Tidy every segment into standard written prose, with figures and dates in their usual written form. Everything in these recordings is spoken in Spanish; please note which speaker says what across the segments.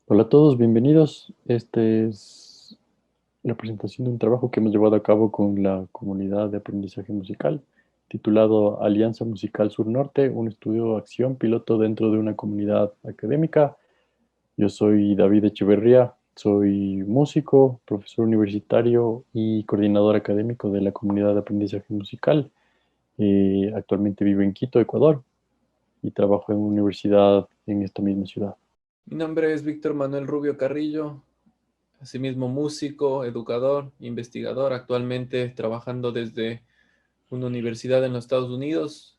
Speaker 1: Hola a todos, bienvenidos. Esta es la presentación de un trabajo que hemos llevado a cabo con la comunidad de aprendizaje musical, titulado Alianza Musical Sur-Norte, un estudio de acción piloto dentro de una comunidad académica. Yo soy David Echeverría, soy músico, profesor universitario y coordinador académico de la comunidad de aprendizaje musical. Actualmente vivo en Quito, Ecuador, y trabajo en una universidad en esta misma ciudad.
Speaker 2: Mi nombre es Víctor Manuel Rubio Carrillo, asimismo músico, educador, investigador, actualmente trabajando desde una universidad en los Estados Unidos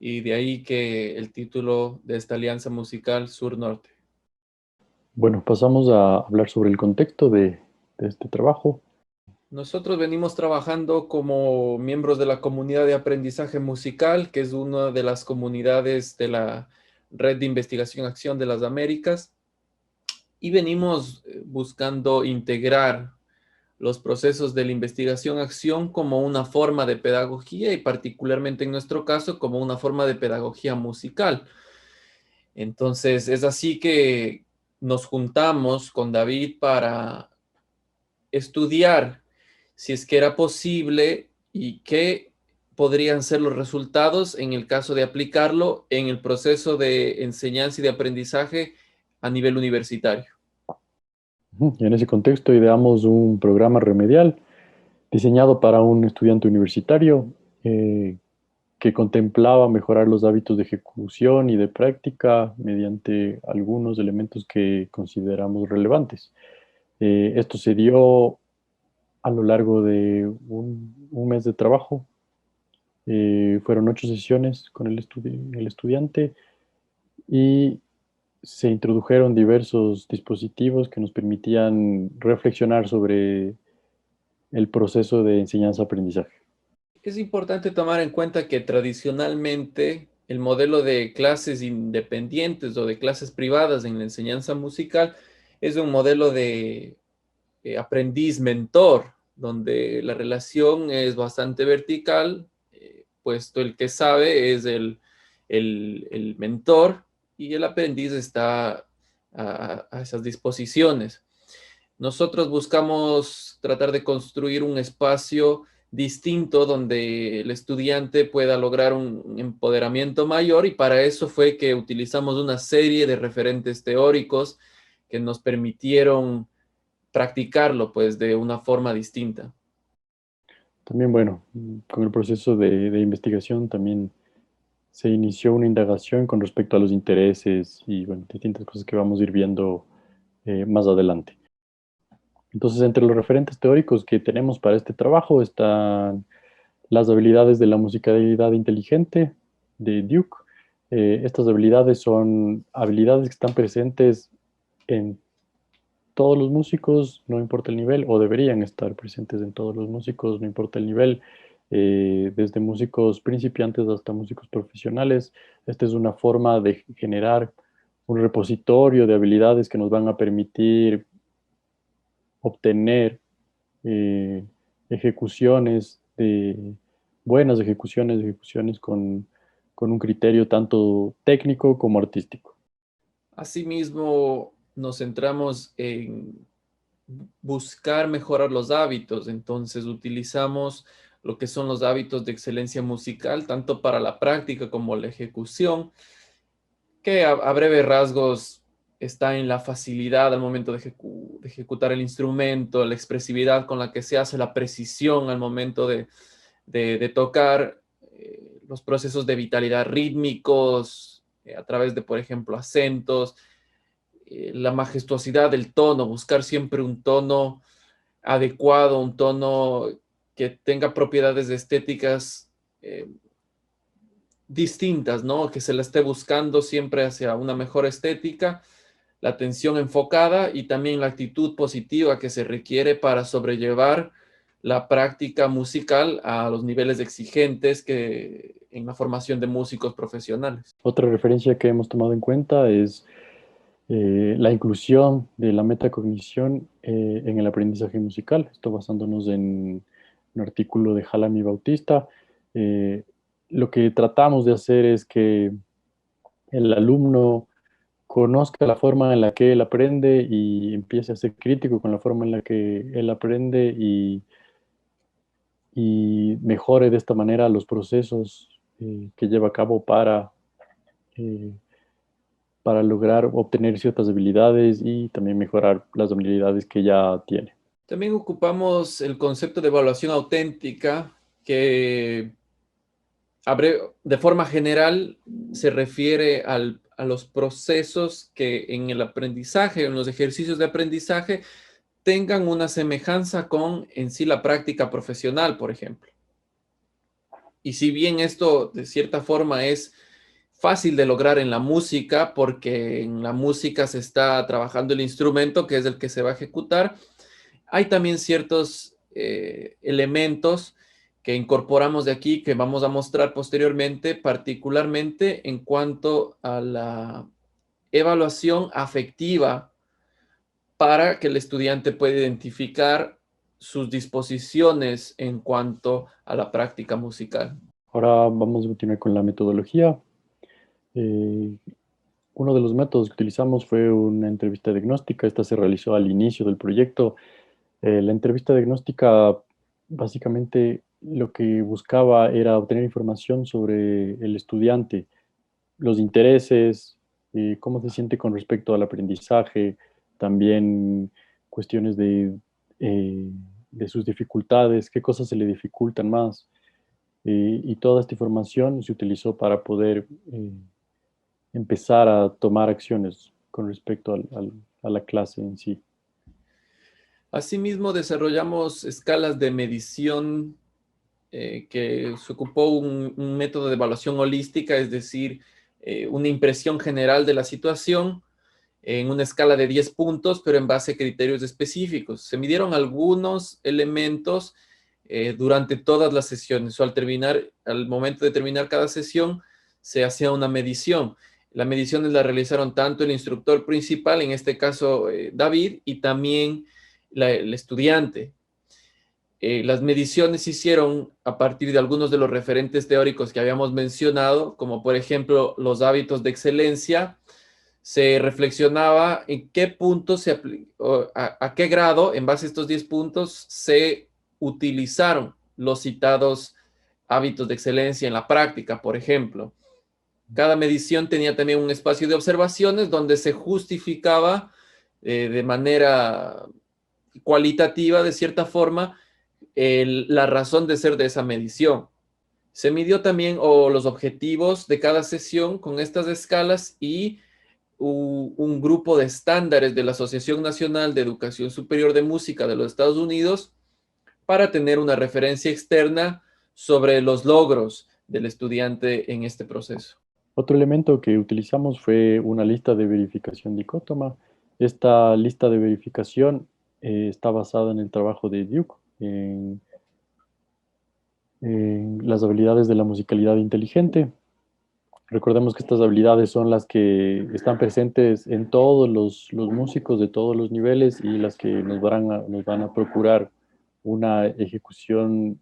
Speaker 2: y de ahí que el título de esta alianza musical Sur-Norte.
Speaker 1: Bueno, pasamos a hablar sobre el contexto de este trabajo.
Speaker 2: Nosotros venimos trabajando como miembros de la comunidad de aprendizaje musical, que es una de las comunidades de la Red de Investigación y Acción de las Américas, y venimos buscando integrar los procesos de la investigación-acción como una forma de pedagogía y particularmente en nuestro caso como una forma de pedagogía musical. Entonces es así que nos juntamos con David para estudiar si es que era posible y qué podrían ser los resultados en el caso de aplicarlo en el proceso de enseñanza y de aprendizaje a nivel universitario.
Speaker 1: Ujú. Y en ese contexto ideamos un programa remedial diseñado para un estudiante universitario eh, que contemplaba mejorar los hábitos de ejecución y de práctica mediante algunos elementos que consideramos relevantes. Esto se dio a lo largo de un mes de trabajo. Fueron 8 sesiones con el estudiante y se introdujeron diversos dispositivos que nos permitían reflexionar sobre el proceso de enseñanza-aprendizaje.
Speaker 2: Es importante tomar en cuenta que tradicionalmente el modelo de clases independientes o de clases privadas en la enseñanza musical es un modelo de aprendiz-mentor, donde la relación es bastante vertical, puesto el que sabe es el mentor y el aprendiz está a esas disposiciones. Nosotros buscamos tratar de construir un espacio distinto donde el estudiante pueda lograr un empoderamiento mayor y para eso fue que utilizamos una serie de referentes teóricos que nos permitieron practicarlo pues de una forma distinta.
Speaker 1: También, bueno, con el proceso de investigación también se inició una indagación con respecto a los intereses y, bueno, distintas cosas que vamos a ir viendo más adelante. Entonces, entre los referentes teóricos que tenemos para este trabajo están las habilidades de la musicalidad inteligente de Duke. Estas habilidades son habilidades que están presentes en todos los músicos, no importa el nivel, o deberían estar presentes en todos los músicos, no importa el nivel, desde músicos principiantes hasta músicos profesionales. Esta es una forma de generar un repositorio de habilidades que nos van a permitir obtener eh, ejecuciones de buenas ejecuciones con un criterio tanto técnico como artístico.
Speaker 2: Asimismo, nos centramos en buscar mejorar los hábitos, entonces utilizamos lo que son los hábitos de excelencia musical, tanto para la práctica como la ejecución, que a breves rasgos está en la facilidad al momento de, de ejecutar el instrumento, la expresividad con la que se hace, la precisión al momento de tocar, los procesos de vitalidad rítmicos, a través de, por ejemplo, acentos, la majestuosidad del tono, buscar siempre un tono adecuado, un tono que tenga propiedades estéticas distintas, ¿no? Que se la esté buscando siempre hacia una mejor estética, la atención enfocada y también la actitud positiva que se requiere para sobrellevar la práctica musical a los niveles exigentes que en la formación de músicos profesionales.
Speaker 1: Otra referencia que hemos tomado en cuenta es la inclusión de la metacognición en el aprendizaje musical. Esto basándonos en un artículo de Hallam y Bautista. Lo que tratamos de hacer es que el alumno conozca la forma en la que él aprende y empiece a ser crítico con la forma en la que él aprende y mejore de esta manera los procesos que lleva a cabo eh, para lograr obtener ciertas habilidades y también mejorar las habilidades que ya tiene.
Speaker 2: También ocupamos el concepto de evaluación auténtica, que de forma general se refiere a los procesos que en el aprendizaje, en los ejercicios de aprendizaje, tengan una semejanza con en sí la práctica profesional, por ejemplo. Y si bien esto de cierta forma es fácil de lograr en la música, porque en la música se está trabajando el instrumento, que es el que se va a ejecutar, hay también ciertos elementos que incorporamos de aquí, que vamos a mostrar posteriormente, particularmente en cuanto a la evaluación afectiva, para que el estudiante pueda identificar sus disposiciones en cuanto a la práctica musical.
Speaker 1: Ahora vamos a continuar con la metodología. Eh, Uno de los métodos que utilizamos fue una entrevista diagnóstica. Esta se realizó al inicio del proyecto. La entrevista diagnóstica básicamente lo que buscaba era obtener información sobre el estudiante, los intereses, cómo se siente con respecto al aprendizaje, también cuestiones eh, de sus dificultades, qué cosas se le dificultan más. Y toda esta información se utilizó para poder empezar a tomar acciones con respecto a la clase en sí.
Speaker 2: Asimismo, desarrollamos escalas de medición que se ocupó un método de evaluación holística, es decir, una impresión general de la situación en una escala de 10 puntos, pero en base a criterios específicos. Se midieron algunos elementos durante todas las sesiones, o al momento de terminar cada sesión, se hacía una medición. Las mediciones las realizaron tanto el instructor principal, en este caso David, y también el estudiante. Las mediciones se hicieron a partir de algunos de los referentes teóricos que habíamos mencionado, como por ejemplo los hábitos de excelencia. Se reflexionaba en qué puntos a qué grado, en base a estos 10 puntos, se utilizaron los citados hábitos de excelencia en la práctica, por ejemplo. Cada medición tenía también un espacio de observaciones donde se justificaba de manera cualitativa, de cierta forma, la razón de ser de esa medición. Se midió también los objetivos de cada sesión con estas escalas y un grupo de estándares de la Asociación Nacional de Educación Superior de Música de los Estados Unidos para tener una referencia externa sobre los logros del estudiante en este proceso.
Speaker 1: Otro elemento que utilizamos fue una lista de verificación dicótoma. Esta lista de verificación está basada en el trabajo de Duke, en las habilidades de la musicalidad inteligente. Recordemos que estas habilidades son las que están presentes en todos los músicos de todos los niveles y las que nos van a procurar una ejecución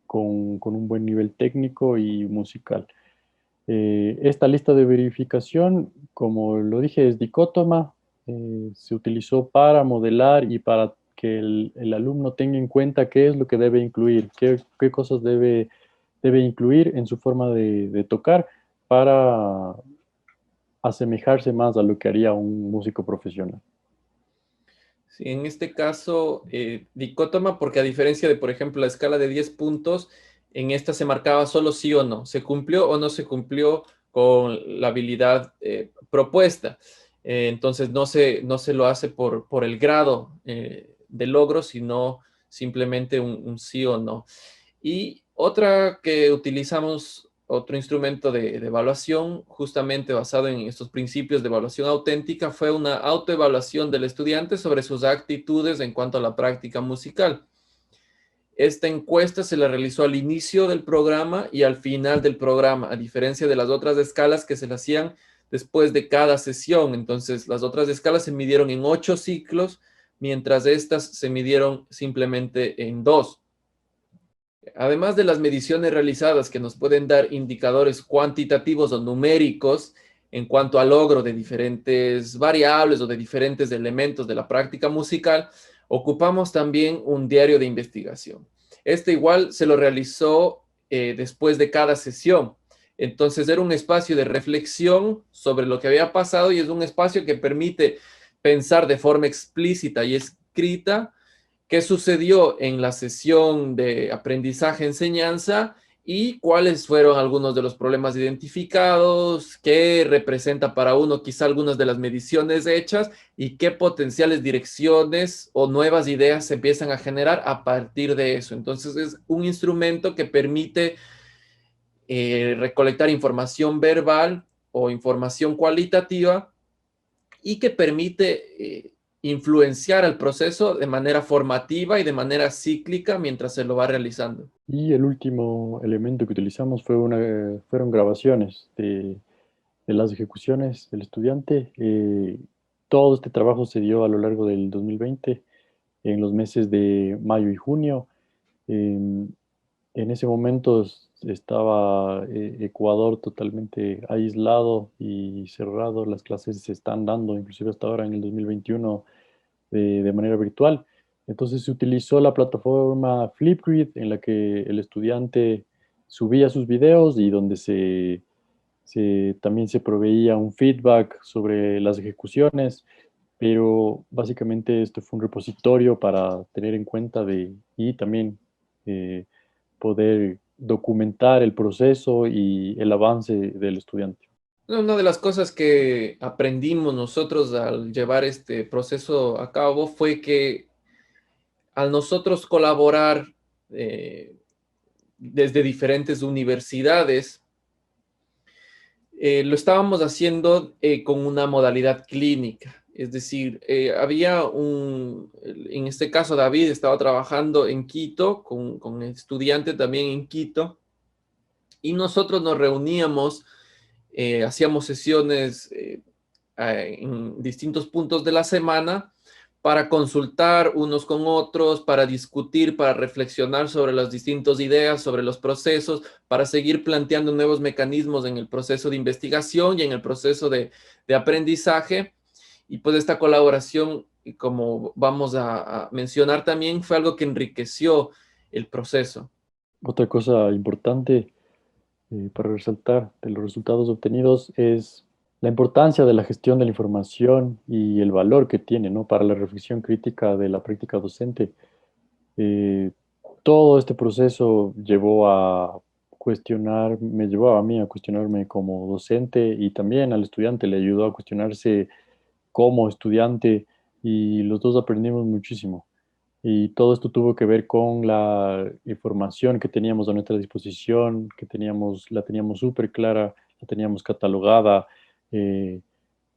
Speaker 1: con un buen nivel técnico y musical. Esta lista de verificación, como lo dije, es dicótoma. Se utilizó para modelar y para que el alumno tenga en cuenta qué es lo que debe incluir, qué cosas debe incluir en su forma de tocar para asemejarse más a lo que haría un músico profesional.
Speaker 2: Sí, en este caso, dicótoma, porque a diferencia de, por ejemplo, la escala de 10 puntos, en esta se marcaba solo sí o no, se cumplió o no se cumplió con la habilidad propuesta. Entonces, no se lo hace por el grado de logro, sino simplemente un sí o no. Y otra que utilizamos, otro instrumento de evaluación, justamente basado en estos principios de evaluación auténtica, fue una autoevaluación del estudiante sobre sus actitudes en cuanto a la práctica musical. Esta encuesta se la realizó al inicio del programa y al final del programa, a diferencia de las otras escalas que se le hacían después de cada sesión. Entonces, las otras escalas se midieron en 8 ciclos, mientras estas se midieron simplemente en 2. Además de las mediciones realizadas que nos pueden dar indicadores cuantitativos o numéricos en cuanto al logro de diferentes variables o de diferentes elementos de la práctica musical, ocupamos también un diario de investigación. Este igual se lo realizó después de cada sesión. Entonces era un espacio de reflexión sobre lo que había pasado y es un espacio que permite pensar de forma explícita y escrita qué sucedió en la sesión de aprendizaje-enseñanza y cuáles fueron algunos de los problemas identificados, qué representa para uno quizá algunas de las mediciones hechas y qué potenciales direcciones o nuevas ideas se empiezan a generar a partir de eso. Entonces es un instrumento que permite recolectar información verbal o información cualitativa y que permite influenciar el proceso de manera formativa y de manera cíclica mientras se lo va realizando.
Speaker 1: Y el último elemento que utilizamos fueron grabaciones de las ejecuciones del estudiante. Todo este trabajo se dio a lo largo del 2020, en los meses de mayo y junio. Eh, en ese momento estaba Ecuador totalmente aislado y cerrado. Las clases se están dando, inclusive hasta ahora en el 2021, de manera virtual. Entonces se utilizó la plataforma Flipgrid en la que el estudiante subía sus videos y donde también se proveía un feedback sobre las ejecuciones, pero básicamente esto fue un repositorio para tener en cuenta y también eh, poder documentar el proceso y el avance del estudiante.
Speaker 2: Una de las cosas que aprendimos nosotros al llevar este proceso a cabo fue que al nosotros colaborar desde diferentes universidades, lo estábamos haciendo con una modalidad clínica. Es decir, en este caso David estaba trabajando en Quito, con estudiante también en Quito, y nosotros nos reuníamos, hacíamos sesiones en distintos puntos de la semana para consultar unos con otros, para discutir, para reflexionar sobre las distintas ideas, sobre los procesos, para seguir planteando nuevos mecanismos en el proceso de investigación y en el proceso de aprendizaje. Y pues esta colaboración, como vamos a mencionar también, fue algo que enriqueció el proceso.
Speaker 1: Otra cosa importante para resaltar de los resultados obtenidos es la importancia de la gestión de la información y el valor que tiene, ¿no? Para la reflexión crítica de la práctica docente. Eh, Todo este proceso me llevó a mí a cuestionarme como docente y también al estudiante le ayudó a cuestionarse como estudiante y los dos aprendimos muchísimo. Y todo esto tuvo que ver con la información que teníamos a nuestra disposición, la teníamos súper clara, la teníamos catalogada. eh,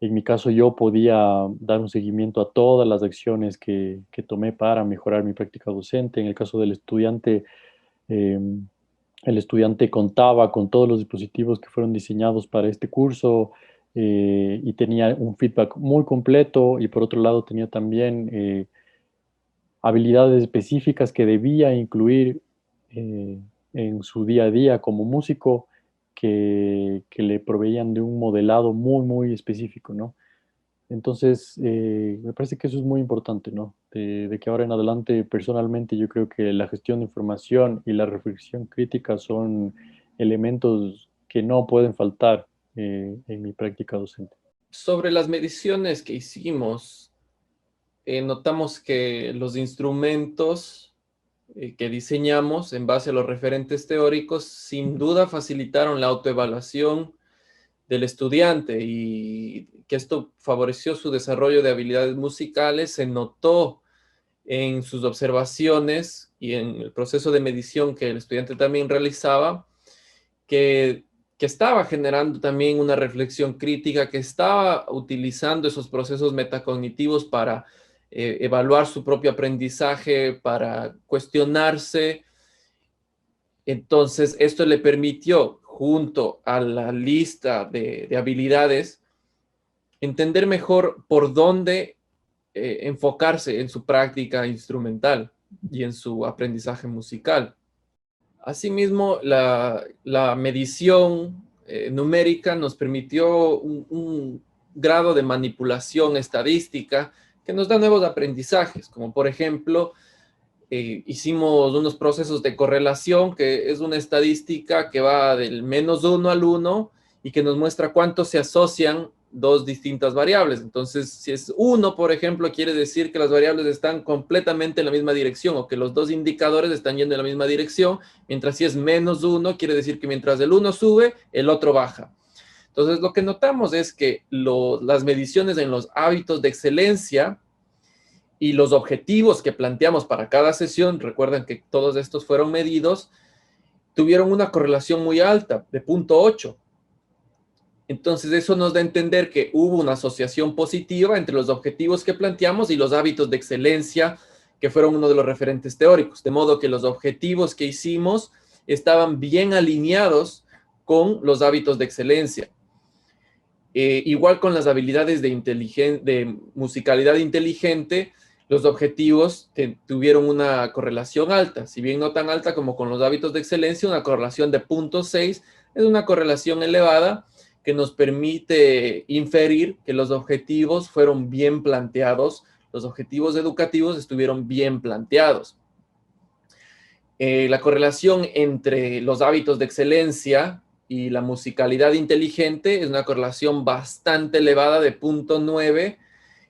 Speaker 1: en mi caso, yo podía dar un seguimiento a todas las acciones que tomé para mejorar mi práctica docente. En el caso del estudiante, eh, el estudiante contaba con todos los dispositivos que fueron diseñados para este curso y tenía un feedback muy completo y por otro lado tenía también habilidades específicas que debía incluir eh, en su día a día como músico que le proveían de un modelado muy, muy específico, ¿no? Entonces, me parece que eso es muy importante, ¿no? De que ahora en adelante, personalmente, yo creo que la gestión de información y la reflexión crítica son elementos que no pueden faltar en mi práctica docente.
Speaker 2: Sobre las mediciones que hicimos, notamos que los instrumentos que diseñamos en base a los referentes teóricos sin duda facilitaron la autoevaluación del estudiante y que esto favoreció su desarrollo de habilidades musicales, se notó en sus observaciones y en el proceso de medición que el estudiante también realizaba, que, que estaba generando también una reflexión crítica, que estaba utilizando esos procesos metacognitivos para evaluar su propio aprendizaje, para cuestionarse. Entonces, esto le permitió, junto a la lista de habilidades, entender mejor por dónde enfocarse en su práctica instrumental y en su aprendizaje musical. Asimismo, la medición numérica nos permitió un grado de manipulación estadística que nos da nuevos aprendizajes, como por ejemplo, hicimos unos procesos de correlación, que es una estadística que va del -1 al 1 y que nos muestra cuánto se asocian dos distintas variables. Entonces, si es 1, por ejemplo, quiere decir que las variables están completamente en la misma dirección o que los dos indicadores están yendo en la misma dirección, mientras si es -1, quiere decir que mientras el uno sube, el otro baja. Entonces, lo que notamos es que las mediciones en los hábitos de excelencia y los objetivos que planteamos para cada sesión, recuerden que todos estos fueron medidos, tuvieron una correlación muy alta, de 0.8. Entonces, eso nos da a entender que hubo una asociación positiva entre los objetivos que planteamos y los hábitos de excelencia, que fueron uno de los referentes teóricos. De modo que los objetivos que hicimos estaban bien alineados con los hábitos de excelencia. Igual con las habilidades de musicalidad inteligente, los objetivos tuvieron una correlación alta, si bien no tan alta como con los hábitos de excelencia, una correlación de 0.6 es una correlación elevada que nos permite inferir que los objetivos fueron bien planteados, los objetivos educativos estuvieron bien planteados. La correlación entre los hábitos de excelencia y la musicalidad inteligente es una correlación bastante elevada de 0.9,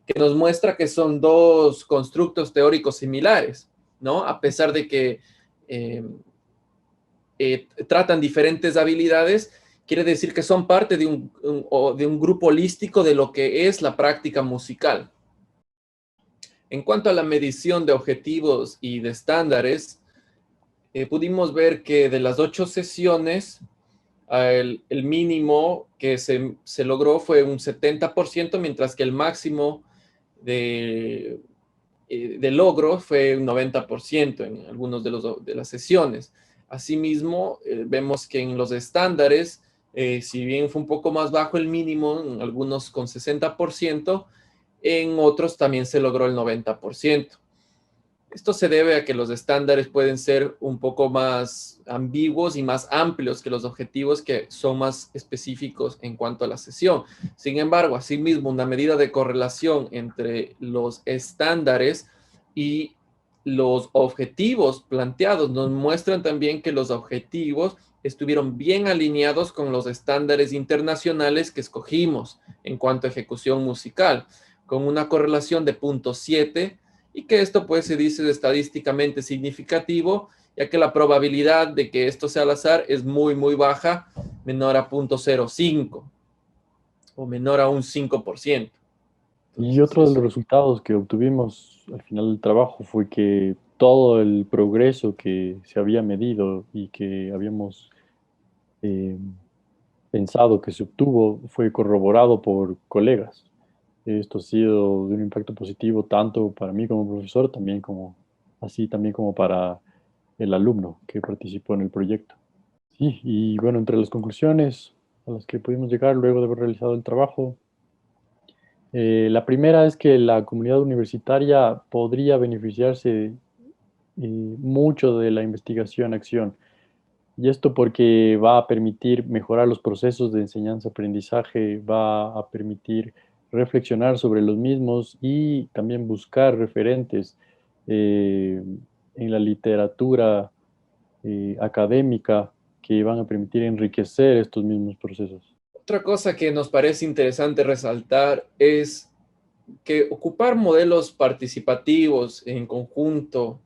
Speaker 2: que nos muestra que son dos constructos teóricos similares, ¿no? A pesar de que tratan diferentes habilidades, quiere decir que son parte de un grupo holístico de lo que es la práctica musical. En cuanto a la medición de objetivos y de estándares, pudimos ver que de las 8 sesiones, el mínimo que se logró fue un 70%, mientras que el máximo de logro fue un 90% en algunos de las sesiones. Asimismo, vemos que en los estándares, si bien fue un poco más bajo el mínimo, en algunos con 60%, en otros también se logró el 90%. Esto se debe a que los estándares pueden ser un poco más ambiguos y más amplios que los objetivos, que son más específicos en cuanto a la sesión. Sin embargo, asimismo, una medida de correlación entre los estándares y los objetivos planteados nos muestran también que los objetivos estuvieron bien alineados con los estándares internacionales que escogimos en cuanto a ejecución musical, con una correlación de 0.7, y que esto pues se dice estadísticamente significativo, ya que la probabilidad de que esto sea al azar es muy, muy baja, menor a 0.05 o menor a un 5%.
Speaker 1: Y
Speaker 2: Entonces,
Speaker 1: otro de los
Speaker 2: eso.
Speaker 1: resultados que obtuvimos al final del trabajo fue que todo el progreso que se había medido y que habíamos eh, pensado que se obtuvo fue corroborado por colegas. Esto ha sido de un impacto positivo tanto para mí como profesor, también como para el alumno que participó en el proyecto. Sí, y bueno, entre las conclusiones a las que pudimos llegar luego de haber realizado el trabajo, la primera es que la comunidad universitaria podría beneficiarse mucho de la investigación-acción. Y esto porque va a permitir mejorar los procesos de enseñanza-aprendizaje, va a permitir reflexionar sobre los mismos y también buscar referentes eh, en la literatura académica que van a permitir enriquecer estos mismos procesos.
Speaker 2: Otra cosa que nos parece interesante resaltar es que ocupar modelos participativos en conjunto,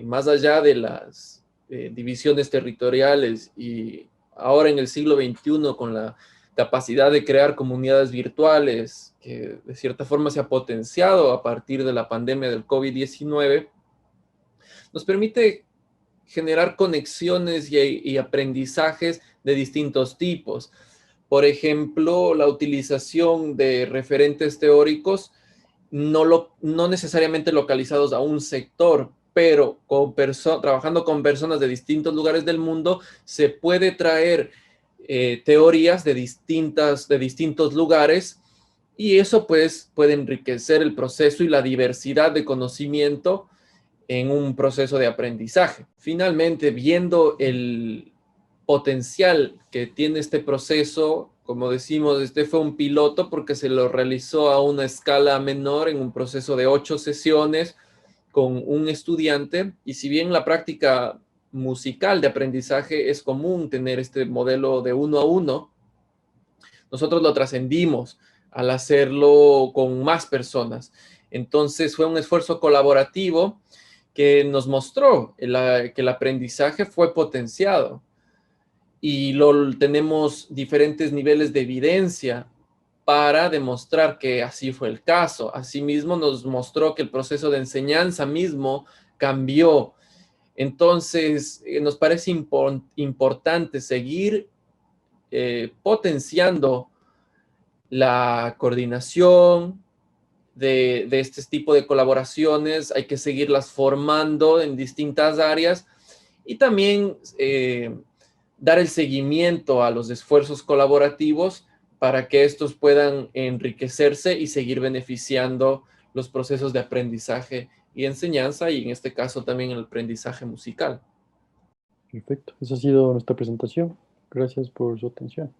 Speaker 2: más allá de las divisiones territoriales, y ahora en el siglo XXI con la capacidad de crear comunidades virtuales, que de cierta forma se ha potenciado a partir de la pandemia del COVID-19, nos permite generar conexiones y aprendizajes de distintos tipos. Por ejemplo, la utilización de referentes teóricos no necesariamente localizados a un sector, pero trabajando con personas de distintos lugares del mundo, se puede traer teorías de distintos lugares, y eso pues puede enriquecer el proceso y la diversidad de conocimiento en un proceso de aprendizaje. Finalmente, viendo potencial que tiene este proceso. Como decimos, este fue un piloto porque se lo realizó a una escala menor en un proceso de 8 sesiones con un estudiante, y si bien la práctica musical de aprendizaje es común tener este modelo de 1 a 1, nosotros lo trascendimos al hacerlo con más personas. Entonces fue un esfuerzo colaborativo que nos mostró que el aprendizaje fue potenciado, y tenemos diferentes niveles de evidencia para demostrar que así fue el caso. Asimismo, nos mostró que el proceso de enseñanza mismo cambió. Entonces, nos parece importante seguir potenciando la coordinación de este tipo de colaboraciones. Hay que seguirlas formando en distintas áreas, y también dar el seguimiento a los esfuerzos colaborativos para que estos puedan enriquecerse y seguir beneficiando los procesos de aprendizaje y enseñanza, y en este caso también el aprendizaje musical.
Speaker 1: Perfecto. Esa ha sido nuestra presentación. Gracias por su atención.